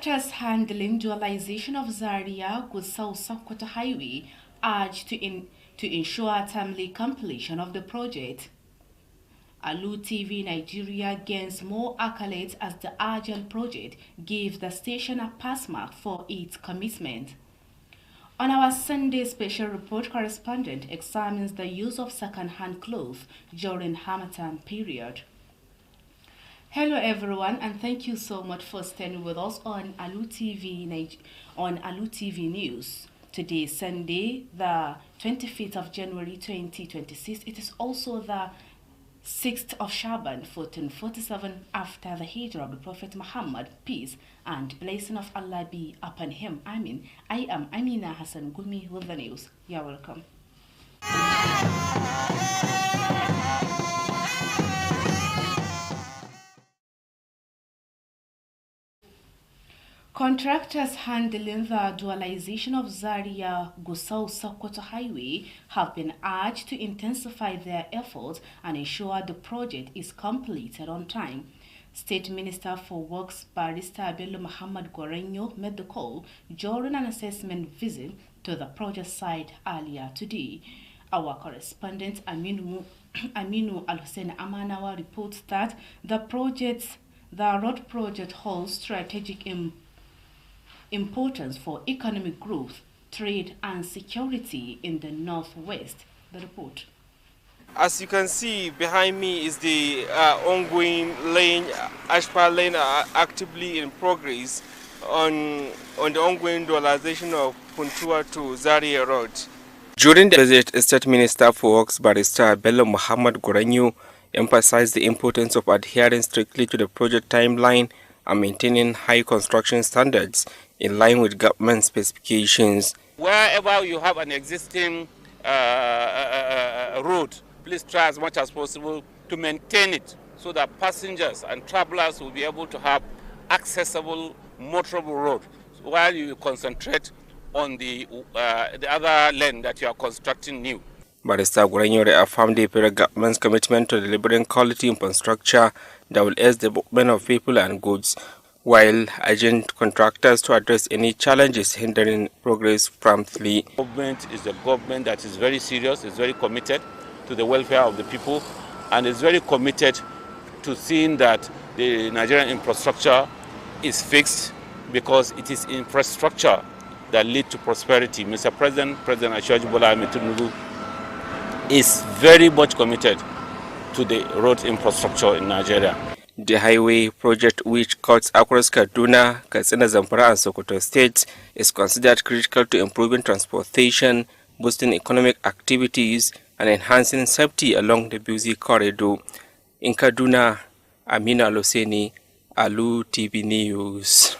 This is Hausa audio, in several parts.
Contractors handling dualization of Zaria-Gusau Sokoto Highway urged to ensure timely completion of the project. Alu Tv Nigeria gains more accolades as the Agile project gave the station a pass mark for its commitment. On our Sunday special report, correspondent examines the use of second-hand clothes during Harmattan period. Hello everyone, and thank you so much for staying with us on Alu TV News. Today is Sunday, the 25th of January 2026. It is also the 6th of Shaban 1447 after the Hijrah of the Prophet Muhammad, peace and blessing of Allah be upon him. Amin. I am Amina Hassan Gumi with the news. You're welcome. Contractors handling the dualization of Zaria-Gusau Sokoto Highway have been urged to intensify their efforts and ensure the project is completed on time. State Minister for Works Barrister Alu Muhammad Gorenyo made the call during an assessment visit to the project site earlier today. Our correspondent Aminu Al-Hussein Amanawa reports that the road project holds strategic importance for economic growth, trade and security in the northwest. The report. As you can see behind me is the ongoing lane, asphalt lane actively in progress on the ongoing dualization of Puntua to Zaria Road. During the visit, State Minister for Works Barrister Bello Muhammad Gorenyo emphasized the importance of adhering strictly to the project timeline and maintaining high construction standards in line with government specifications. Wherever you have an existing road, please try as much as possible to maintain it so that passengers and travelers will be able to have accessible, motorable road while you concentrate on the other lane that you are constructing new. Barrister Gorenyo reaffirmed the federal government's commitment to delivering quality infrastructure that will aid the movement of people and goods, while urging contractors to address any challenges hindering progress promptly. Government is a government that is very serious, is very committed to the welfare of the people, and is very committed to seeing that the Nigerian infrastructure is fixed, because it is infrastructure that leads to prosperity. Mr. President Ashwaji Bola Ahmed Tinubu is very much committed to the road infrastructure in Nigeria. The highway project, which cuts across Kaduna, Katsina, Zamfara and Sokoto states, is considered critical to improving transportation, boosting economic activities and enhancing safety along the busy corridor. In Kaduna, Amina Loseni, Alu TV News.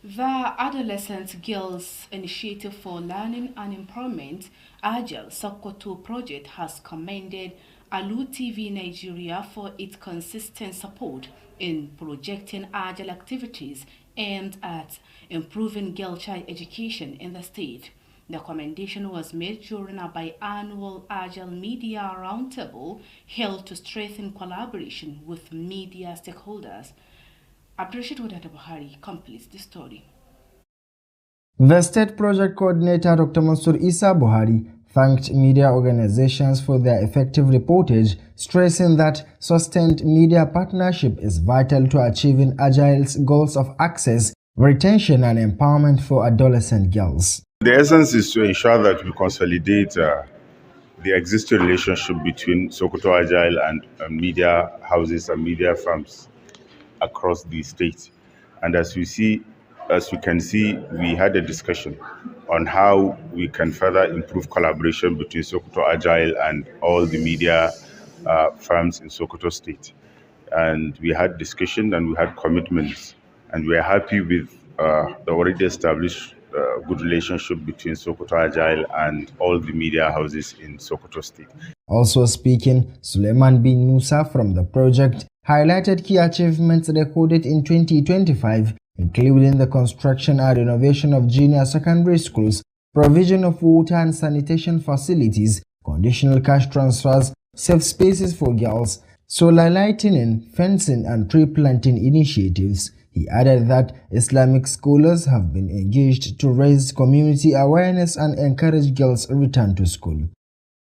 The Adolescent Girls Initiative for Learning and Empowerment, Agile Sokoto project has commended Alu TV Nigeria for its consistent support in projecting Agile activities aimed at improving girl child education in the state. The commendation was made during a biannual Agile Media Roundtable held to strengthen collaboration with media stakeholders. Abdurrashid Wadada Buhari completes the story. The State Project Coordinator Dr. Mansur Isa Buhari thanked media organizations for their effective reportage, stressing that sustained media partnership is vital to achieving Agile's goals of access, retention and empowerment for adolescent girls. The essence is to ensure that we consolidate the existing relationship between Sokoto Agile and media houses and media firms across the state. And as we can see, we had a discussion on how we can further improve collaboration between Sokoto Agile and all the media firms in Sokoto State. And we had discussion and we had commitments, and we are happy with the already established good relationship between Sokoto Agile and all the media houses in Sokoto State. Also speaking, Suleiman bin Musa from the project highlighted key achievements recorded in 2025, including the construction and renovation of junior secondary schools, provision of water and sanitation facilities, conditional cash transfers, safe spaces for girls, solar lighting, fencing and tree planting initiatives. He added that Islamic scholars have been engaged to raise community awareness and encourage girls' return to school.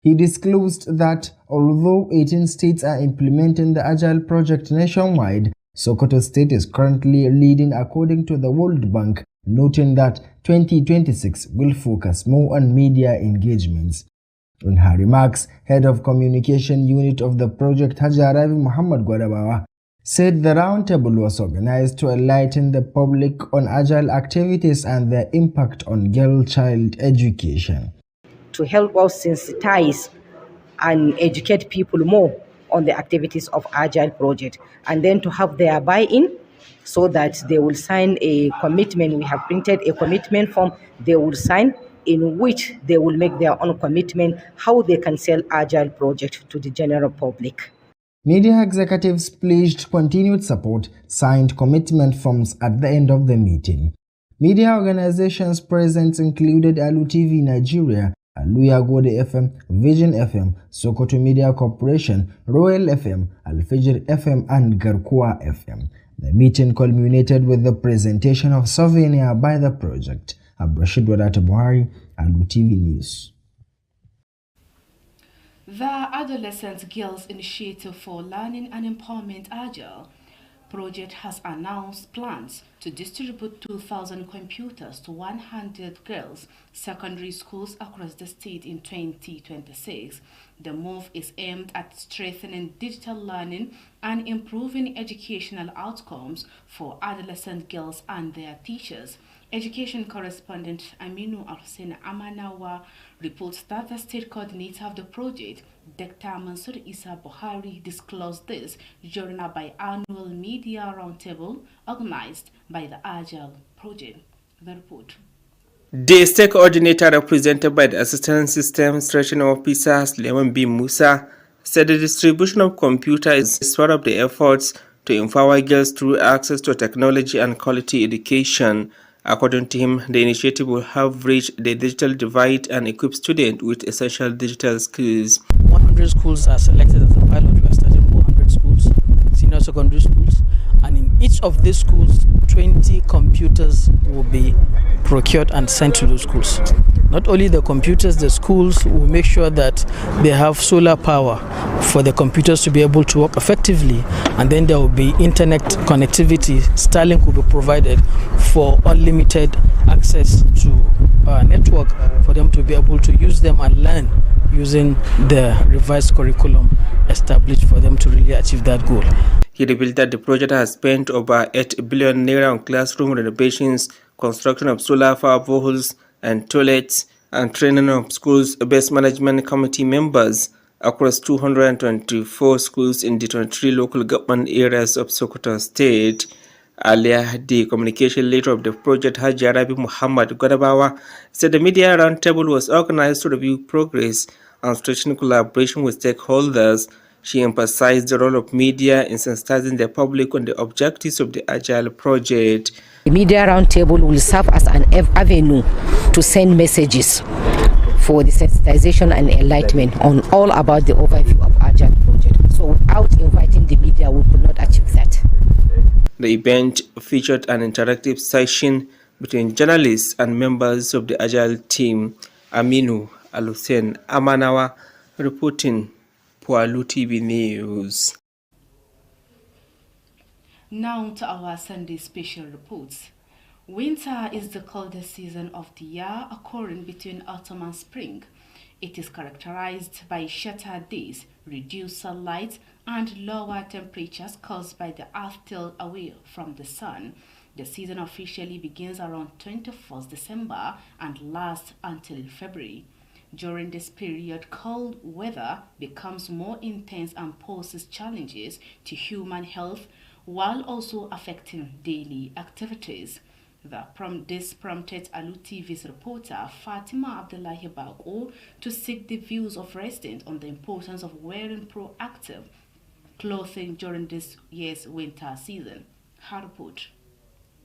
He disclosed that although 18 states are implementing the Agile project nationwide, Sokoto State is currently leading according to the World Bank, noting that 2026 will focus more on media engagements. In her remarks, Head of Communication Unit of the project Hajaravi Muhammad Gwadabawa said the roundtable was organized to enlighten the public on agile activities and their impact on girl-child education. To help us sensitize and educate people more on the activities of Agile project, and then to have their buy-in so that they will sign a commitment. We have printed a commitment form they will sign, in which they will make their own commitment how they can sell Agile project to the general public. Media executives pledged continued support, signed commitment forms at the end of the meeting. Media organizations present included Alu TV Nigeria, Alu FM, Vision FM, Sokoto Media Corporation, Royal FM, Al-Fijr FM and Garkuwa FM. The meeting culminated with the presentation of souvenir by the project. Abdurrashid Wadata Buhari, Alu TV News. The Adolescent Girls Initiative for Learning and Empowerment Agile project has announced plans to distribute 2,000 computers to 100 girls' secondary schools across the state in 2026. The move is aimed at strengthening digital learning and improving educational outcomes for adolescent girls and their teachers. Education correspondent Aminu Al-Hussein Amanawa reports that the state coordinator of the project, Dr. Mansur Isa Buhari, disclosed this during a biannual media roundtable organized by the Agile project. The report. The state coordinator, represented by the Assistant System Selection Officer Suleiman B. Musa, said the distribution of computers is part of the efforts to empower girls through access to technology and quality education. According to him, the initiative will help bridge the digital divide and equip students with essential digital skills. 100 schools are selected as a pilot. We are starting 400 schools, senior secondary schools, and in each of these schools, 20 computers will be procured and sent to those schools. Not only the computers, the schools will make sure that they have solar power for the computers to be able to work effectively, and then there will be internet connectivity. Starlink will be provided for unlimited access to network for them to be able to use them and learn using the revised curriculum established for them to really achieve that goal. He revealed that the project has spent over 8 billion naira on classroom renovations, construction of solar power boreholes and toilets, and training of schools-based management committee members across 224 schools in the 23 local government areas of Sokoto State. Earlier, the communication leader of the project, Hajaravi Muhammad Gwadabawa, said the media roundtable was organized to review progress and strengthen collaboration with stakeholders. She emphasized the role of media in sensitizing the public on the objectives of the Agile project. The media roundtable will serve as an avenue to send messages for the sensitization and enlightenment on all about the overview of Agile project. So without inviting the media, we could not achieve that. The event featured an interactive session between journalists and members of the Agile team. Aminu Al-Hussein Amanawa reporting for Alu TV News. Now to our Sunday special reports. Winter is the coldest season of the year, occurring between autumn and spring. It is characterized by shorter days, reduced sunlight, and lower temperatures caused by the earth tilt away from the sun. The season officially begins around 21st December and lasts until February. During this period, cold weather becomes more intense and poses challenges to human health while also affecting daily activities. This prompted Alu TV's reporter Fatima Abdullahi Bako to seek the views of residents on the importance of wearing proactive clothing during this year's winter season. Her report.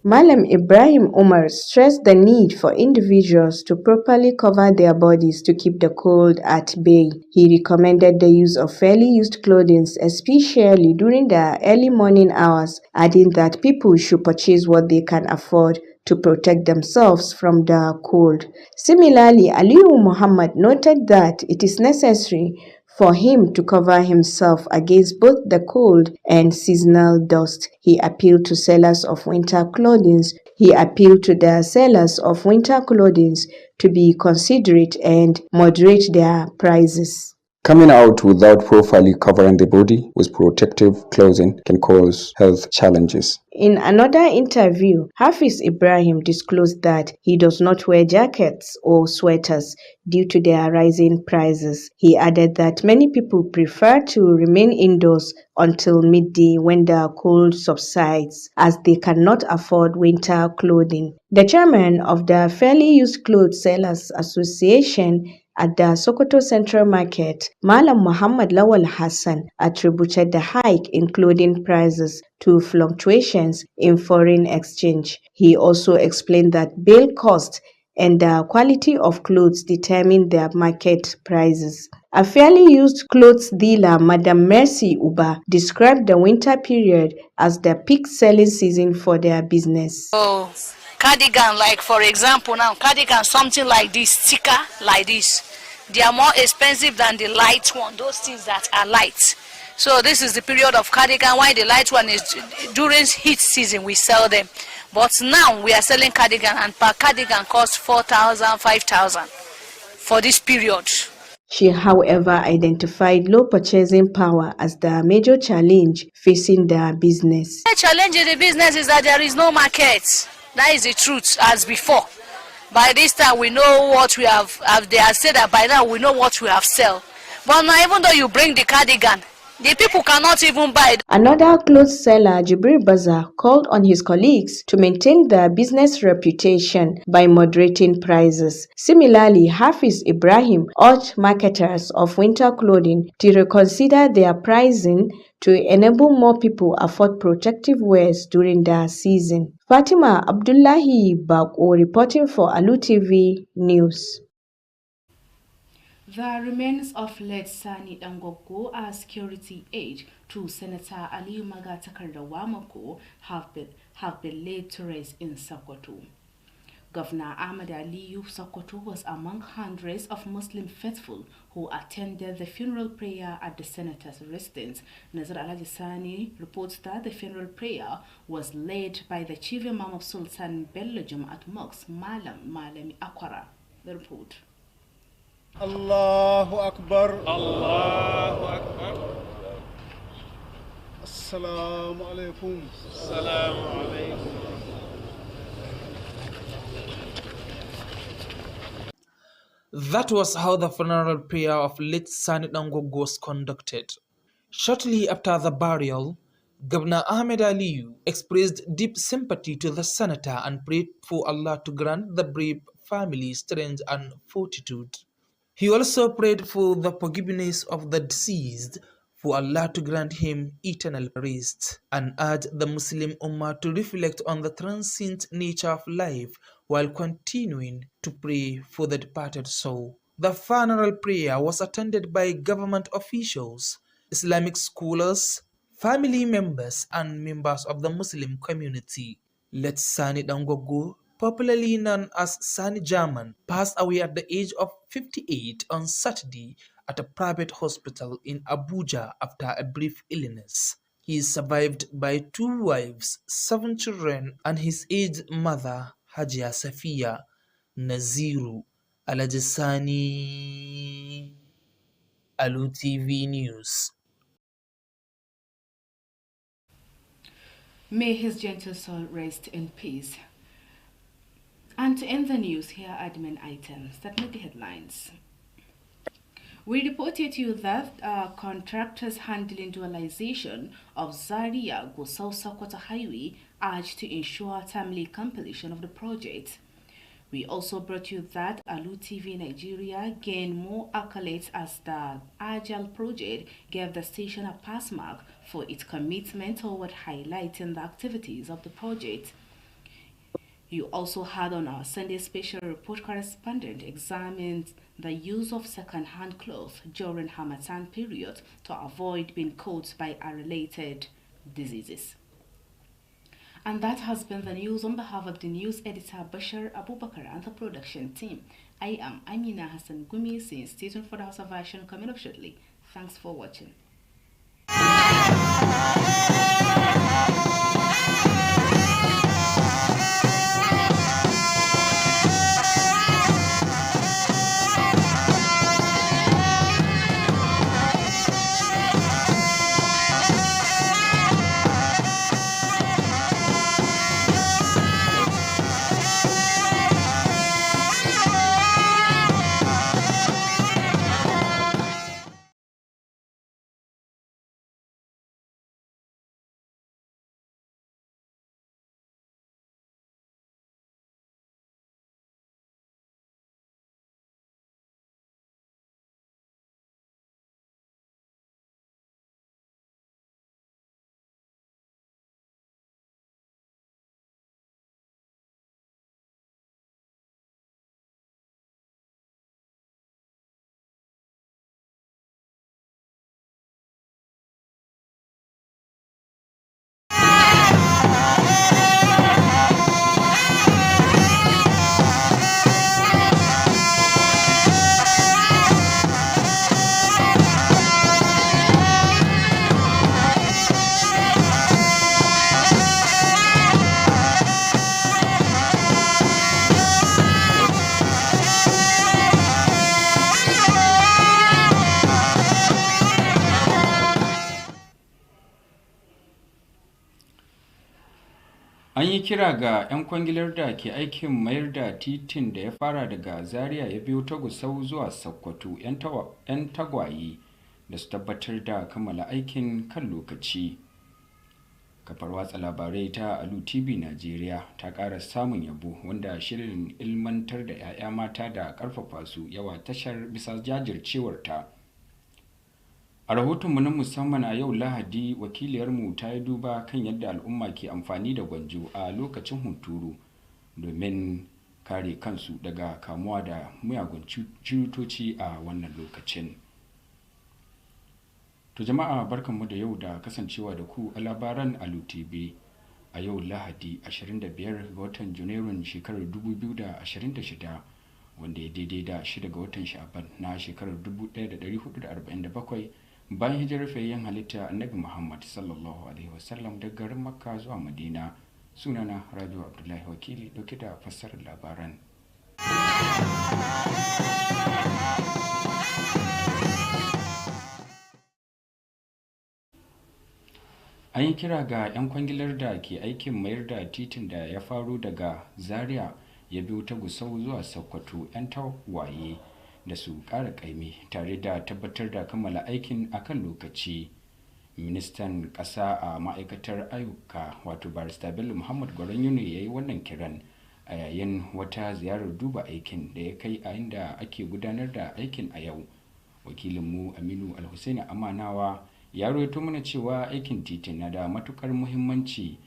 Malam Ibrahim Umar stressed the need for individuals to properly cover their bodies to keep the cold at bay. He recommended the use of fairly used clothing, especially during the early morning hours, adding that people should purchase what they can afford to protect themselves from the cold. Similarly, Aliyu Muhammad noted that it is necessary for him to cover himself against both the cold and seasonal dust. He appealed to sellers of winter clothing. He appealed to the sellers of winter clothing to be considerate and moderate their prices. Coming out without properly covering the body with protective clothing can cause health challenges. In another interview, Hafiz Ibrahim disclosed that he does not wear jackets or sweaters due to their rising prices. He added that many people prefer to remain indoors until midday when the cold subsides, as they cannot afford winter clothing. The chairman of the Fairly Used Clothes Sellers Association at the Sokoto Central Market, Malam Muhammad Lawal Hassan attributed the hike in clothing prices to fluctuations in foreign exchange. He also explained that bale cost and the quality of clothes determine their market prices. A fairly used clothes dealer, Madam Mercy Uba, described the winter period as the peak selling season for their business. Oh, cardigan, like for example now, cardigan, something like this, sticker like this, they are more expensive than the light one, those things that are light. So this is the period of cardigan. Why the light one is during heat season we sell them, but now we are selling cardigan, and per cardigan costs 4,000, 5,000 for this period. She, however, identified low purchasing power as the major challenge facing the business. The challenge in the business is that there is no market. That is the truth, as before. By this time we know what we have they have said that by now we know what we have sell. But now even though you bring the cardigan, the people cannot even buy it. Another clothes seller, Jibril Baza, called on his colleagues to maintain their business reputation by moderating prices. Similarly, Hafiz Ibrahim urged marketers of winter clothing to reconsider their pricing to enable more people afford protective wears during the season. Fatima Abdullahi Bako reporting for Alu TV News. The remains of late Sani Dangogo as security aide to Senator Ali Magatakarda Wamako have been laid to rest in Sokoto. Governor Ahmad Aliyu Sokoto was among hundreds of Muslim faithful who attended the funeral prayer at the senator's residence. Nazar Al-Sani reports that the funeral prayer was led by the chief imam of Sultan Bello at Mosque, Malam Malami Akwara. The report. Allahu Akbar. Allahu Akbar. Assalamu alaikum. Assalamu alaikum. That was how the funeral prayer of late Sani Dangogo was conducted. Shortly after the burial, Governor Ahmed Aliyu expressed deep sympathy to the senator and prayed for Allah to grant the brave family strength and fortitude. He also prayed for the forgiveness of the deceased, for Allah to grant him eternal rest, and urged the Muslim Ummah to reflect on the transient nature of life while continuing to pray for the departed soul. The funeral prayer was attended by government officials, Islamic scholars, family members, and members of the Muslim community. Let Sani Dangogo, popularly known as Sani German, passed away at the age of 58 on Saturday at a private hospital in Abuja after a brief illness. He is survived by 2 wives, 7 children, and his aged mother, Hajia Safiya Naziru Alajisani. Alu TV News. May his gentle soul rest in peace. And to end the news, here are the main items that make the headlines. We reported to you that contractors handling dualization of Zaria Gusau Sokoto Highway urged to ensure timely completion of the project. We also brought you that Alu TV Nigeria gained more accolades as the Agile project gave the station a pass mark for its commitment toward highlighting the activities of the project. You also had on our Sunday special report correspondent examined the use of second-hand clothes during Harmattan period to avoid being caught by related diseases. And that has been the news on behalf of the news editor Bashar Abubakar and the production team. I am Amina Hassan Gumi, saying stay tuned for the House of Action coming up shortly. Thanks for watching. An yi kira ga 'yan kwangilar da ke aikin mayar da titin da ya fara daga Zaria ya biyo ta Gusau zuwa Sokoto 'yan tagwaye da su tabbatar da kammala aikin kan lokaci. Kafar watsa labarai ta Alu Tv Najeriya ta ƙara samun yabo wanda shirin ilmantar da 'ya'ya mata da ƙarfafa su yawa tashar bisa jajircewarta. A rahotonmu na musamman a yau Lahadi, wakiliyarmu ta yi duba kan yadda al'umma ke amfani da gwanjo a lokacin hunturu domin kare kansu daga kamuwa da miyagun cutoci a wannan lokacin. To jama'a barkanmu da yau da kasancewa da ku a labaran Alu TV a yau Lahadi 25 ga watan Janairun shekarar 2026 wanda ya daidai da 6 ga watan Sha'ban na shekarar 1447 bayan hijirar fayyan halitta Annabi Muhammad sallallahu alaihi wasallam daga garin Makka zuwa Madina. Sunana Rabiu Abdullahi Wakili dauke da fassarar labaran. An yi kira ga 'yan kwangilar da ke aikin mayar da titin da ya faro daga Zaria ya biyo ta Gusau zuwa Sokoto 'yan tawaye da su ƙara ƙaimi tare da tabbatar da kammala aikin a kan lokaci. Ministan ƙasa a ma'aikatar ayyuka wato Barista Bello Muhammad Gwaranyo ne ya yi wannan kiran a yayin wata ziyarar duba aikin da ya kai a inda ake gudanar da aikin a yau. Wakilinmu Aminu Alhussaini Amanawa ya rawaito mana cewa aikin titin na da matukar muhimmanci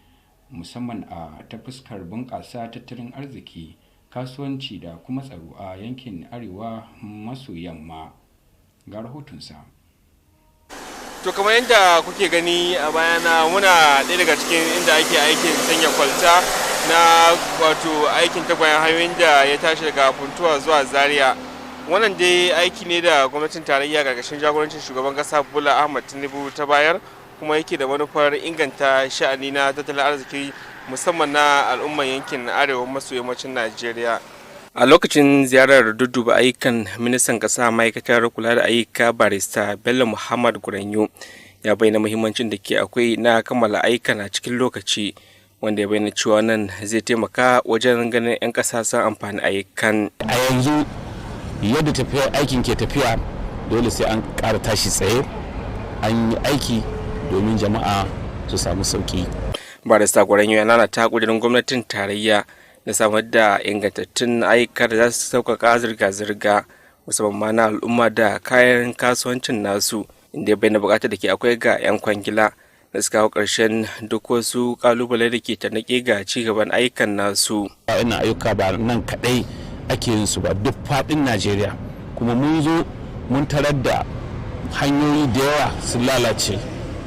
musamman a ta fuskar bunƙasa tattalin arziki, kasuwanci da kuma tsaro a yankin arewa maso yamma. Ga rahotonsa. To kamar yadda kuke gani a bayana muna ɗaya daga cikin inda ake aikin sanya kwalta na wato aikin tagwayen hanyoyin da ya tashi daga Funtuwa zuwa Zaria. Wannan dai aiki ne da gwamnatin tarayya ƙarƙashin jagorancin shugaban ƙasa Bola Ahmed Tinubu ta bayar, kuma yake da manufar inganta sha'ani na tattalin arziki musamman na al'umman yankin arewa maso yammacin Najeriya. A lokacin ziyarar dudduba ayyukan, ministan ƙasa ma'aikatar kula da ayyuka Barista Bello Muhammad Gwaranyo ya bayyana muhimmancin da ke akwai na kammala ayyukan a cikin lokaci, wanda ya bayyana cewa nan zai taimaka wajen ganin 'yan ƙasa sun amfani ayyukan. A yanzu yadda tafiyar aikin ke tafiya dole sai an ƙara tashi tsaye an yi aiki domin jama'a su samu sauƙi. Barista Gwaranyo ya nanata ƙudurin gwamnatin tarayya na samar da ingantattun ayyuka da za su sauƙaƙa zirga-zirga musamman ma na al'umma da kayan kasuwancin nasu, inda ya bayyana buƙatar da ke akwai ga 'yan kwangila da suka kawo ƙarshen duk wasu ƙalubale da ke tanake ga ci gaban ayyukan nasu. Ina ayyuka ba nan kaɗai ake yin su ba, duk faɗin Najeriya, kuma mun zo mun tarar da hanyoyi da yawa sun lalace,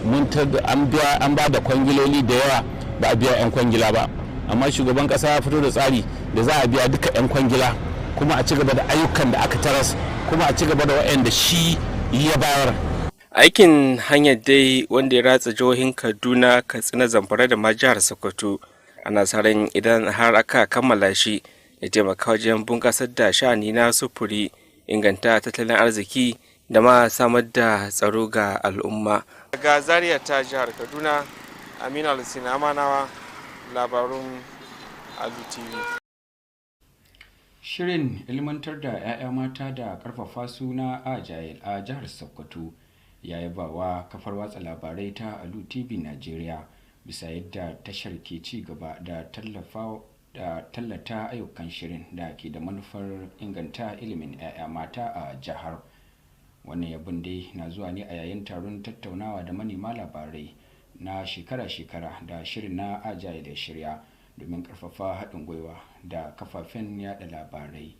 mun an ba da kwangiloli da yawa ba a biya 'yan kwangila ba, amma shugaban ƙasa ya fito da tsari da za a biya duka 'yan kwangila kuma a ci gaba da ayyukan da aka taras kuma a ci gaba da waɗanda shi ya bayar. Aikin hanyar dai wanda ya ratsa jihohin Kaduna, Katsina, Zamfara da ma jihar Sokoto ana sa ran idan har aka kammala shi ya taimaka wajen bunƙasar da sha'ani na sufuri, inganta tattalin arziki da ma samar da tsaro ga al'umma. Daga Zaria ta jihar Kaduna, Aminu Alusina Amanawa, labarun Alu TV. Shirin ilmantar da 'ya'ya mata da ƙarfafa su na Agile a jihar Sokoto ya yaba wa kafar watsa labarai ta Alu Tv Najeriya bisa yadda tashar ke ci gaba da tallata ayyukan shirin da ke da manufar inganta ilimin 'ya'ya mata a jihar. Wannan yabon dai na zuwa ne a yayin taron tattaunawa da manema labarai na shekara-shekara da shirin na Agile da shirya domin karfafa haɗin gwiwa da kafafen yada labarai.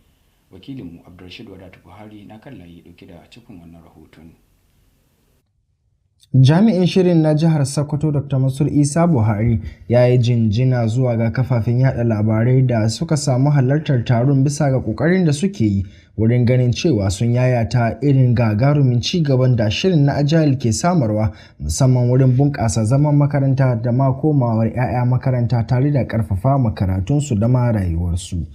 Wakilinmu Abdulrashid Wadatu Buhari na kan layi ɗauke da cikin wannan rahoton. Jami'in shirin na jihar Sokoto Dr. Mansur Isa Buhari ya yi jinjina zuwa ga kafafen yada labarai da suka samu halartar taron bisa ga kokarin da suke yi wurin ganin cewa sun yayata irin gagarumin ci gaban da shirin na Agile ke samarwa, musamman wurin bunƙasa zaman makaranta da ma komawar 'ya'ya makaranta tare da ƙarfafa makaratunsu da ma rayuwarsu.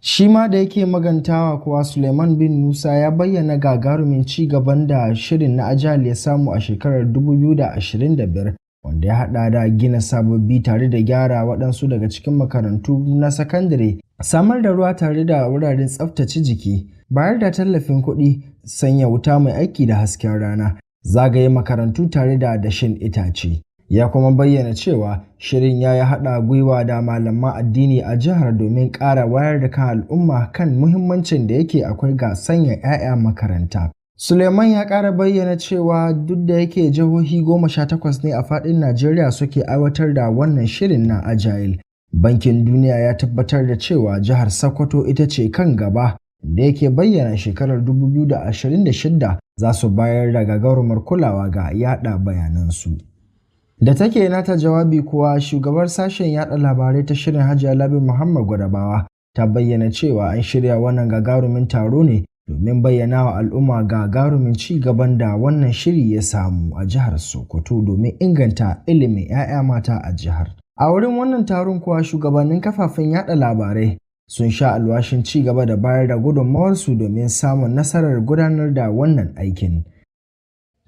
Shi ma da yake magantawa kuwa Suleiman bin Musa ya bayyana gagarumin ci gaban da shirin na Agile ya samu a shekarar 2025, wanda ya haɗa da gina sababbi tare da gyara waɗansu daga cikin makarantu na sakandare, samar da ruwa tare da wuraren tsaftace jiki, bayar da tallafin kuɗi, sanya wuta mai aiki da hasken rana, zagaye makarantu tare da dashen itace. Ya kuma bayyana cewa shirin ya yi haɗa gwiwa da malaman addini a jihar domin ƙara wayar da kan al'umma kan muhimmancin da yake akwai ga sanya 'ya'ya makaranta. Suleiman ya ƙara bayyana cewa duk da yake jihohi 18 ne a faɗin Najeriya suke aiwatar da wannan shirin na Agile, Bankin Duniya ya tabbatar da cewa jihar Sokoto ita ce kan gaba, da yake bayyana shekarar 2026 za su bayar da gagarumar kulawa ga yaɗa bayanansu. Da take nata jawabi kuwa, shugabar sashen yada labarai ta shirin Hajiya Labi Muhammad Gwadabawa ta bayyana cewa an shirya wannan gagarumin taro ne domin bayyana wa al'umma gagarumin ci gaban da wannan shiri ya samu a jihar Sokoto domin inganta ilimin 'ya'ya mata a jihar. A wurin wannan taron kuwa, shugabannin kafafen yada labarai sun sha alwashin ci gaba da bayar da gudunmawarsu domin samun nasarar gudanar da wannan aikin.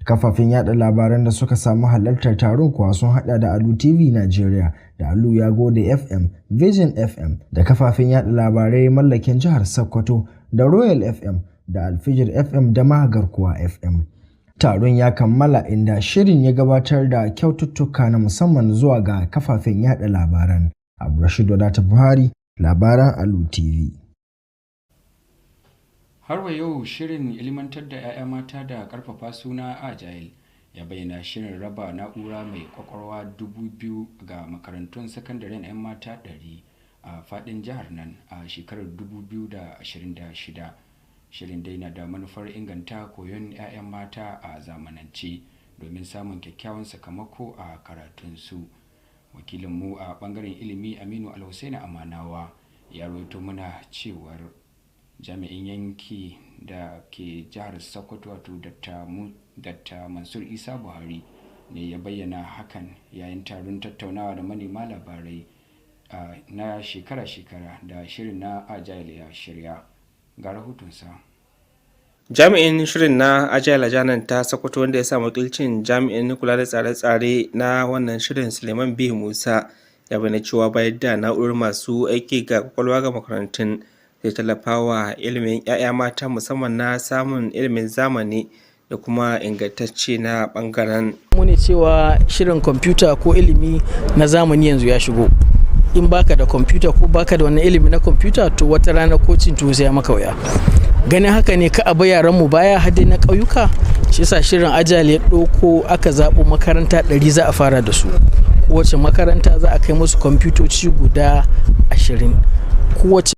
Kafafen yada labaran da suka samu halartar taron kuwa sun hada da Alu TV Najeriya da Alu Yagode FM, Vision FM da kafafen yada labarai mallakin jihar Sokoto da Royal FM da Alfijir FM da ma Garkuwa FM. Taron ya kammala inda shirin ya gabatar da kyaututtuka na musamman zuwa ga kafafen yada labaran. Abdulrashid Wadatu Buhari, labaran Alu TV. Har wa yau shirin ilimantar da 'ya'ya mata da ƙarfafa suna Agile ya bayyana shirin raba na'ura mai kwakwalwa 2,000 ga makarantun sakandaren 'yan mata 100 a faɗin jihar nan a shekarar 2026. Shirin dai na da manufar inganta koyon 'ya'yan mata a zamanance domin samun kyakkyawan sakamako a karatunsu. Wakilinmu a ɓangaren ilimi Aminu Alhussaini Amanawa ya rawaito mana cewar jami'in yanki da ke jihar Sokoto wato Dr. Mansur Isa Buhari ne ya bayyana hakan yayin taron tattaunawa da manema labarai na shekara-shekara da shirin na Agile ya shirya. Ga rahotonsa. Jami'in shirin na Agile Janan ta Sokoto, wanda ya samu wakilcin jami'in kula da tsare-tsare na wannan shirin Suleiman B. Musa, ya bayyana cewa bayar da na'urar masu aiki ga kwakwalwa ga makarantun zai tallafa wa ilimin 'ya'ya mata, musamman na samun ilimin zamani da kuma ingantacce na bangaren. Mu ne cewa shirin kwamfuta ko ilimi na zamani yanzu ya shigo, in baka da kwamfuta ko baka da wani ilimi na kwamfuta to wata rana ko cin tuwo sai maka wuya. Ganin haka ne ka abu yaran mu baya hadde na ƙauyuka, shi yasa shirin Agile ya ɗauko aka zaɓo makaranta 100 za a fara da su. Kowace makaranta za a kai musu kwamfutoci guda 20. Kowace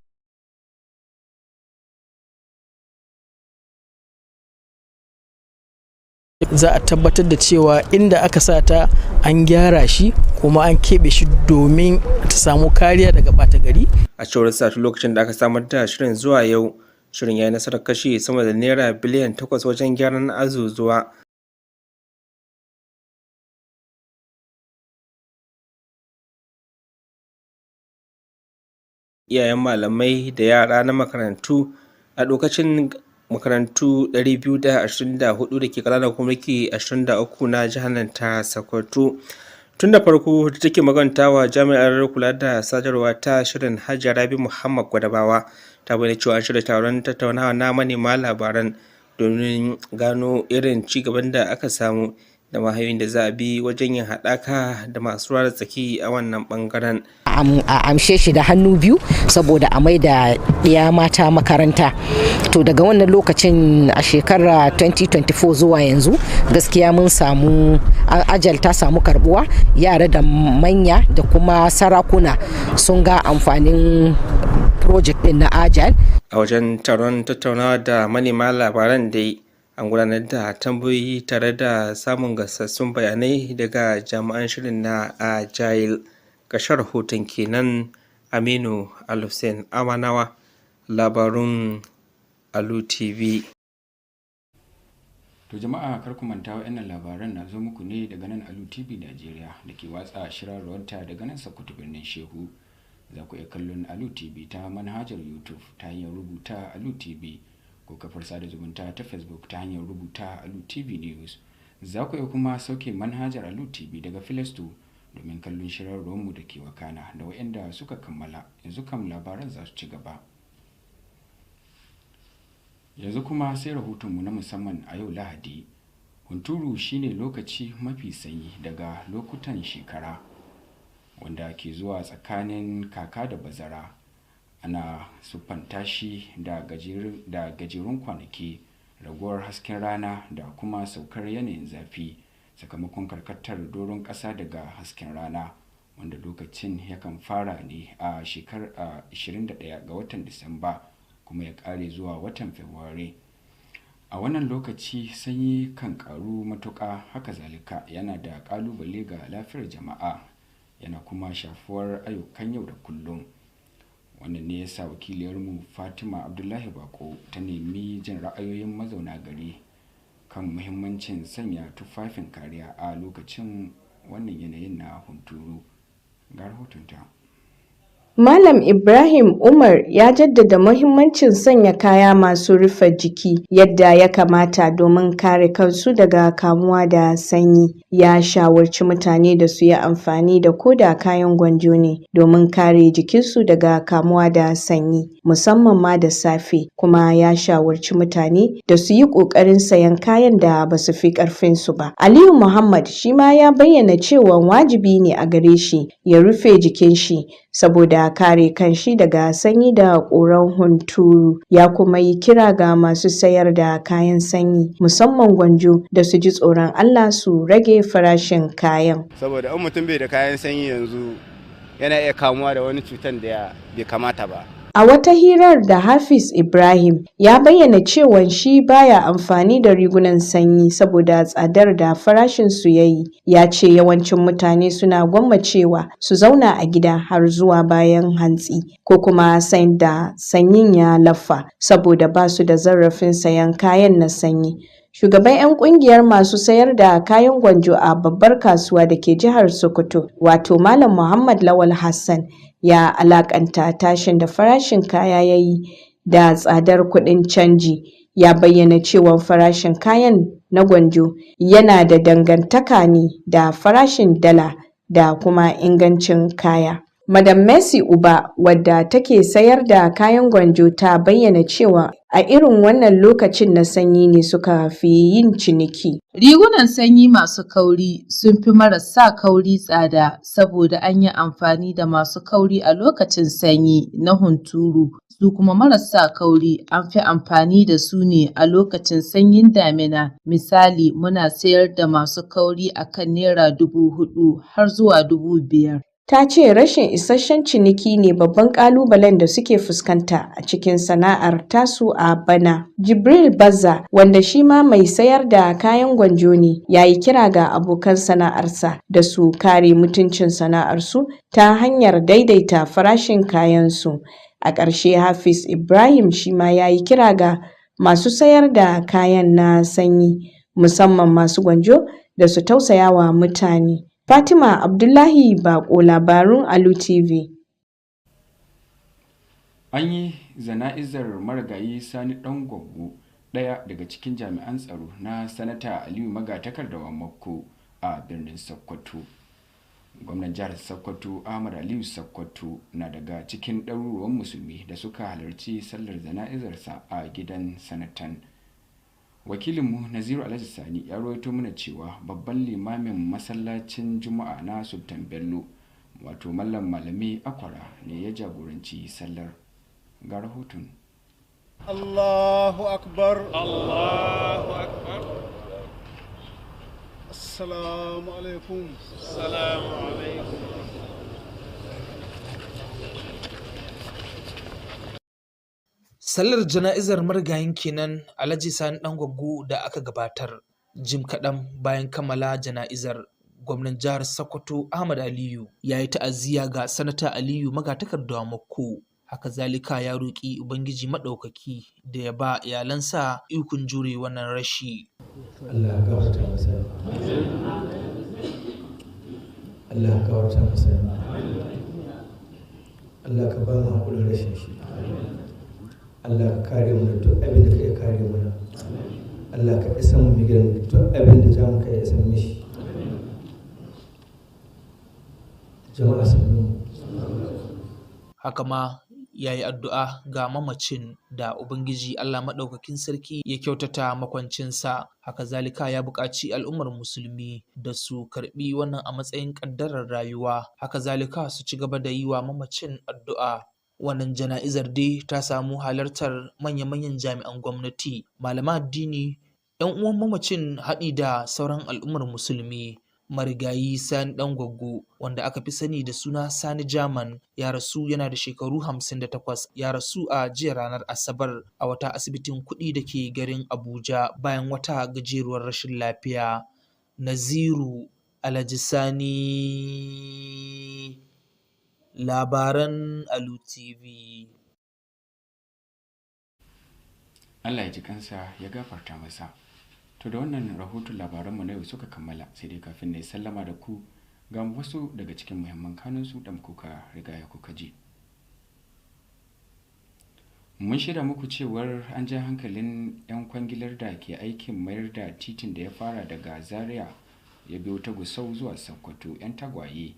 za a tabbatar da cewa inda aka sa ta an gyara shi kuma an keɓe shi domin ta samu kariya daga ɓata gari. A cewar satu lokacin da aka samar da shirin zuwa yau, shirin ya yi nasarar kashe sama da naira biliyan 8 wajen gyaran azuzuwa. Iyayen malamai da yara na makarantu a lokacin makarantu 224 da ke ƙananan hukumomi 23 na jihar nan ta Sokoto. Tun da farko da take magantawa jami'ar kula da sadarwa ta shirin Hajiya Rabi Muhammad Gwadabawa ta bayyana cewa an shirya taron tattaunawa na manema labaran domin gano irin ci gaban da aka samu da mahanyoyin da za a bi wajen yin haɗaka da masu ruwa da tsaki a wannan ɓangaren. A amshe shi da hannu biyu saboda a mai da ɗiya mata makaranta. To daga wannan lokacin a shekara 2024 zuwa yanzu gaskiya mun samu Agile ta samu karbuwa, yara da manya da kuma sarakuna sun ga amfanin project din na Agile. A wajen taron tattaunawa da manema labaran dai an gudanar da tambayoyi tare da samun gasassun bayanai daga jami'an shirin na Agile. Ƙarshen rahoton kenan. Aminu Al-Hussein Amanawa, labarun Alu TV. To jama'a kar ku manta wa'annan labaran na zo muku ne daga nan Alu TV Najeriya da ke watsa shirarwarta daga nan Sokoto birnin Shehu. Za ku iya kallon Alu TV ta manhajar YouTube ta hanyar rubuta Alu TV ko kafar sada zumunta ta Facebook ta hanyar rubuta Alu TV News. Za ku iya kuma sauke manhajar Alu TV daga Play Store domin kallon shirarwarmu da ke wakana da waɗanda suka kammala. Yanzu kam labaran za su ci gaba. Yanzu kuma sai rahotonmu na musamman a yau Lahadi. Hunturu shine lokaci mafi sanyi daga lokutan shekara wanda ke zuwa tsakanin kaka da bazara. Ana siffanta shi da gajerun kwanaki, raguwar hasken rana da kuma saukar yanayin zafi sakamakon karkatar doron ƙasa daga hasken rana, wanda lokacin yakan fara ne a shekarar 21 ga watan Disamba kuma ya ƙare zuwa watan Fabrairu. A wannan lokaci sanyi kan ƙaru matuƙa, haka zalika yana da ƙalubale ga lafiyar jama'a, yana kuma shafuwar ayyukan yau da kullum. Wannan ne yasa wakiliyarmu Fatima Abdullahi Bako ta nemi jin ra'ayoyin mazauna gari kan muhimmancin sanya tufafin kariya a lokacin wannan yanayin na hunturu. Ga rahotonta. Malam Ibrahim Umar ya jaddada muhimmancin sanya kaya masu rufe jiki yadda ya kamata domin kare kansu daga kamuwa da sanyi. Ya shawarci mutane da su yi amfani da koda kayan gwanjo ne domin kare jikinsu daga kamuwa da sanyi, musamman ma da safe. Kuma ya shawarci mutane da su yi ƙoƙarin sayan kayan da ba su fi ƙarfinsu ba. Aliyu Muhammad shi ma ya bayyana cewa wajibi ne a gare shi ya rufe jikin shi saboda kare kanshi daga sanyi da ƙuran hunturu. Ya kuma yi kira ga masu sayar da kayan sanyi musamman gwanjo da su ji tsoron Allah su rage farashin kayan. Saboda in mutum bai da kayan sanyi yanzu yana iya kamuwa da wani cutar da bai kamata ba. A wata hirar da Hafiz Ibrahim ya bayyana cewa shi baya amfani da rigunan sanyi saboda tsadar da farashin su yayi. Ya ce yawancin mutane suna gwammacewa su zauna a gida har zuwa bayan hantsi ko kuma sai da sanyin ya laffa saboda ba su da zarafin sayan kayan na sanyi. Shugaban 'yan kungiyar masu sayar da kayan gwanjo a babbar kasuwa da ke jihar Sokoto, wato Malam Muhammad Lawal Hassan, ya alakanta tashin da farashin kaya ya yi da tsadar kuɗin canji. Ya bayyana cewa farashin kayan na gwanjo yana da dangantaka ne da farashin dala da kuma ingancin kaya. Madam Mercy Uba, wadda take sayar da kayan gwanjo, ta bayyana cewa a irin wannan lokacin na sanyi ne suka fi yin ciniki. Rigunan sanyi masu kauri sun fi marasa kauri tsada saboda an yi amfani da masu kauri a lokacin sanyi na hunturu, su kuma marasa kauri an fi amfani da su ne a lokacin sanyin damina. Misali, muna sayar da masu kauri a kan Naira 4,000 har zuwa 5,000. Ta ce rashin isasshen ciniki ne babban ƙalubalen da suke fuskanta a cikin sana'ar tasu a bana. Jibril Bazza, wanda shi ma mai sayar da kayan gwanjo ne, ya yi kira ga abokan sana'arsa da su kare mutuncin sana'arsu ta hanyar daidaita farashin kayansu. A ƙarshe, Hafiz Ibrahim shi ma ya yi kira ga masu sayar da kayan na sanyi, musamman masu gwanjo, da su tausaya wa mutane. Fatima Abdullahi Bako, labarun Alu TV. An yi zana'izar marigayi Sani Ɗangwaggo, ɗaya daga cikin jami'an tsaro na Sanata Aliyu Magatakardawa Makko a birnin Sokoto. Gwamnan jihar Sokoto Ahmad Aliyu Sokoto na daga cikin ɗaruruwan musulmi da suka halarci sallar zana'izarsa a gidan sanatan. Wakilinmu Naziru Alhaji Sani ya rawaito mana cewa babban limamin masallacin Juma'a na Sultan Bello, wato Mallam Malami Akwara, ne ya jagoranci sallar. Ga rahoton. Allahu Akbar, Allahu Akbar. Assalamu alaikum. Assalamu alaikum. Sallar jana'izar marigayin kenan Alhaji Sani Ɗangwaggo da aka gabatar jim kaɗan bayan kammala jana'izar. Gwamnan jihar Sokoto Ahmad Aliyu ya yi ta'aziyya ga Sanata Aliyu Magatakardawa Makko. Haka zalika ya roƙi Ubangiji Maɗaukaki da ya ba iyalansa ikon jure wannan rashi. Allah ya gafarta masa. Allah ya gafarta masa. Allah ka ba mu haƙurin rashin shi. Allah ka kare mu da duk abin da ka iya kare mana. Allah ka isa mu gidan duk abin da za mu kai isa mishi. Jama'a sannu. Haka ma ya yi addu'a ga mamacin da Ubangiji Allah Maɗaukakin Sarki ya kyautata makwancinsa. Haka zalika ya buƙaci al'ummar musulmi da su karɓi wannan a matsayin ƙaddarar rayuwa. Haka zalika su ci gaba da yi wa mamacin addu'a. Wannan jana'izar dai ta samu halartar manya-manyan jami'an gwamnati, malaman addini, 'yan uwan mamacin, haɗi da sauran al'ummar musulmi. Marigayi Sani Ɗangwaggo, wanda aka fi sani da suna Sani Jaman, ya rasu yana da shekaru 58. Ya rasu a jiya ranar Asabar a wata asibitin kuɗi da ke garin Abuja bayan wata gajeruwar rashin lafiya. Naziru Alhaji Sani, labaran Alu TV. Allah ya ji kansa ya gafarta masa. To da wannan rahoton labaranmu na yau suka kammala, sai dai kafin na yi sallama da ku ga wasu daga cikin muhimman kanunsu da kuka riga ya kuka ji. Mun shirya muku cewar an ja hankalin 'yan kwangilar da ke aikin mayar da titin da ya fara daga Zaria ya biyo ta Gusau zuwa Sokoto 'yan tagwaye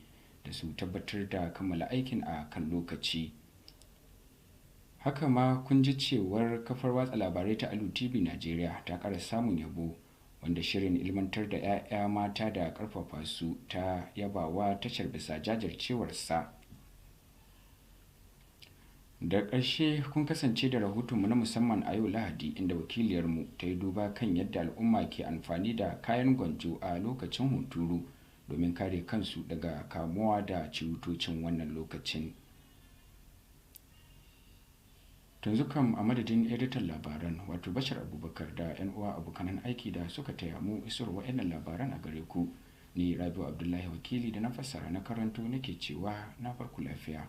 da su tabbatar da kammala aikin a kan lokaci. Haka ma kun ji cewar kafar watsa labarai ta Alu Tv Najeriya ta ƙara samun yabo, wanda shirin ilmantar da 'ya'ya mata da ƙarfafa su ta yabawa tashar bisa jajircewarsa. Da ƙarshe kun kasance da rahotonmu na musamman a yau Lahadi, inda wakiliyarmu ta yi duba kan yadda al'umma ke amfani da kayan gwanjo a lokacin hunturu domin kare kansu daga kamuwa da cututtukan wannan lokacin. Yanzu kam a madadin editan labaran wato Bashir Abubakar da 'yan uwa abokanan aiki da suka taya mu isar wa'annan labaran a gare ku, ni Rabiu Abdullahi wakili da na fassara na karanto nake cewa na farku lafiya.